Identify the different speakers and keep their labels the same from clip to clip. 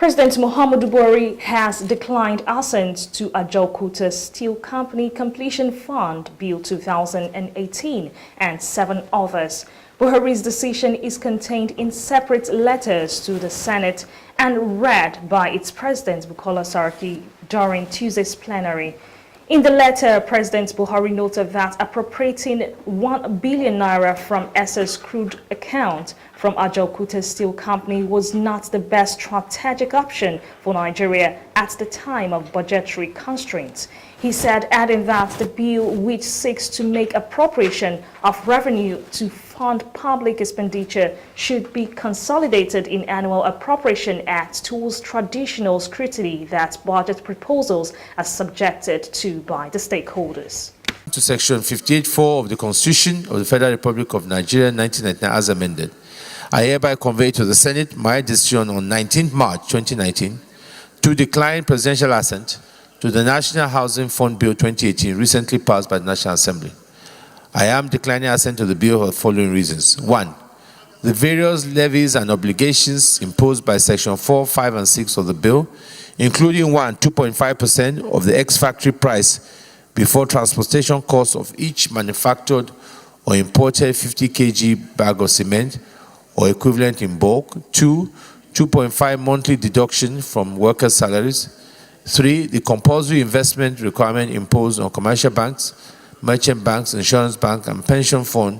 Speaker 1: President Muhammadu Buhari has declined assent to Ajaokuta Steel Company Completion Fund Bill 2018 and 7 others. Buhari's decision is contained in separate letters to the Senate and read by its President Bukola Saraki during Tuesday's plenary. In the letter, President Buhari noted that appropriating 1 billion naira from excess crude account from Ajaokuta Steel Company was not the best strategic option for Nigeria at the time of budgetary constraints. He said, adding that the bill, which seeks to make appropriation of revenue to fund public expenditure, should be consolidated in annual appropriation act towards traditional scrutiny that budget proposals are subjected to by the stakeholders.
Speaker 2: To Section 58(4) of the Constitution of the Federal Republic of Nigeria, 1999, as amended, I hereby convey to the Senate my decision on 19 March 2019 to decline presidential assent to the National Housing Fund Bill 2018, recently passed by the National Assembly. I am declining assent to the bill for the following reasons. 1. The various levies and obligations imposed by Section 4, 5, and 6 of the bill, including 1, 2.5% of the ex-factory price before transportation costs of each manufactured or imported 50 kg bag of cement or equivalent in bulk. 2, 2.5 monthly deduction from workers' salaries. 3, the compulsory investment requirement imposed on commercial banks, merchant banks, insurance banks, and pension fund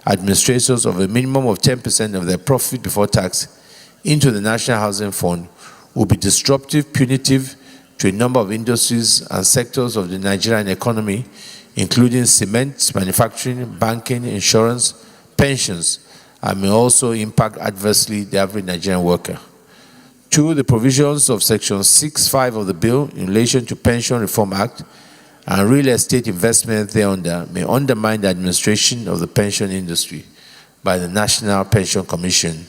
Speaker 2: administrators of a minimum of 10% of their profit before tax into the National Housing Fund will be disruptive, punitive to a number of industries and sectors of the Nigerian economy, including cement, manufacturing, banking, insurance, pensions, and may also impact adversely the average Nigerian worker. 2, the provisions of Section 6(5) of the bill in relation to Pension Reform Act and real estate investment thereunder may undermine the administration of the pension industry by the National Pension Commission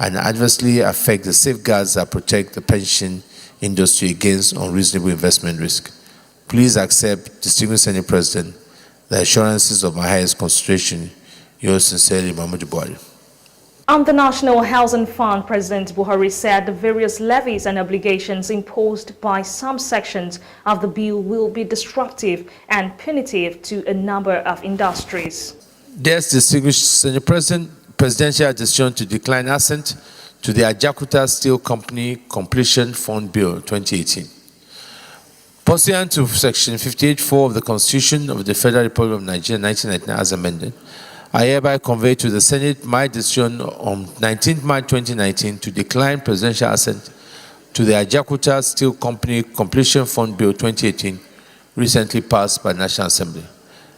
Speaker 2: and adversely affect the safeguards that protect the pension industry against unreasonable investment risk. Please accept, distinguished Senate President, the assurances of my highest consideration. Yours sincerely, Muhammadu Buhari.
Speaker 1: On the National Housing Fund, President Buhari said the various levies and obligations imposed by some sections of the bill will be disruptive and punitive to a number of industries.
Speaker 2: Yes, distinguished Senate President, presidential decision to decline assent to the Ajaokuta Steel Company Completion Fund Bill 2018. Pursuant to Section 58(4) of the Constitution of the Federal Republic of Nigeria, 1999, as amended, I hereby convey to the Senate my decision on 19 March 2019 to decline presidential assent to the Ajaokuta Steel Company Completion Fund Bill 2018, recently passed by the National Assembly.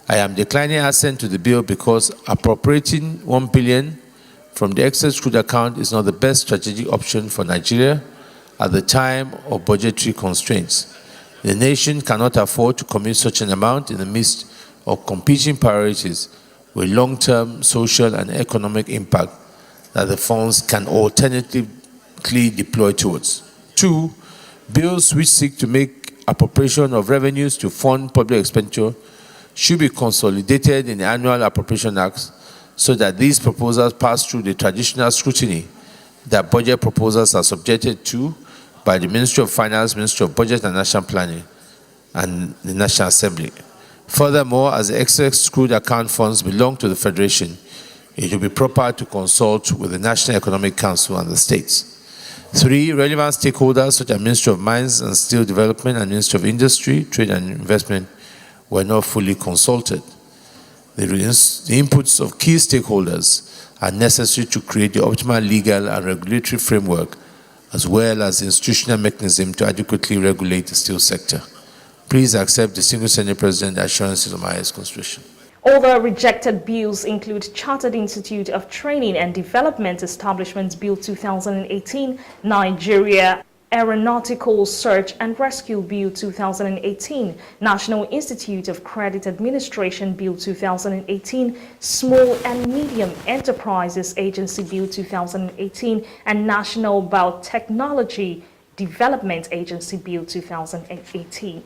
Speaker 2: I am declining assent to the bill because appropriating 1 billion from the excess crude account is not the best strategic option for Nigeria at the time of budgetary constraints. The nation cannot afford to commit such an amount in the midst of competing priorities with long-term social and economic impact that the funds can alternatively deploy towards. 2, bills which seek to make appropriation of revenues to fund public expenditure should be consolidated in the Annual Appropriation Act so that these proposals pass through the traditional scrutiny that budget proposals are subjected to by the Ministry of Finance, Ministry of Budget and National Planning, and the National Assembly. Furthermore, as the excess crude account funds belong to the Federation, it will be proper to consult with the National Economic Council and the states. 3, relevant stakeholders such as Ministry of Mines and Steel Development and Ministry of Industry, Trade and Investment were not fully consulted. The inputs of key stakeholders are necessary to create the optimal legal and regulatory framework as well as the institutional mechanism to adequately regulate the steel sector. Please accept, distinguished Senate President, the assurances of my highest consideration.
Speaker 1: Other rejected bills include Chartered Institute of Training and Development Establishments Bill 2018, Nigeria Aeronautical Search and Rescue Bill 2018, National Institute of Credit Administration Bill 2018, Small and Medium Enterprises Agency Bill 2018, and National Biotechnology Development Agency Bill 2018.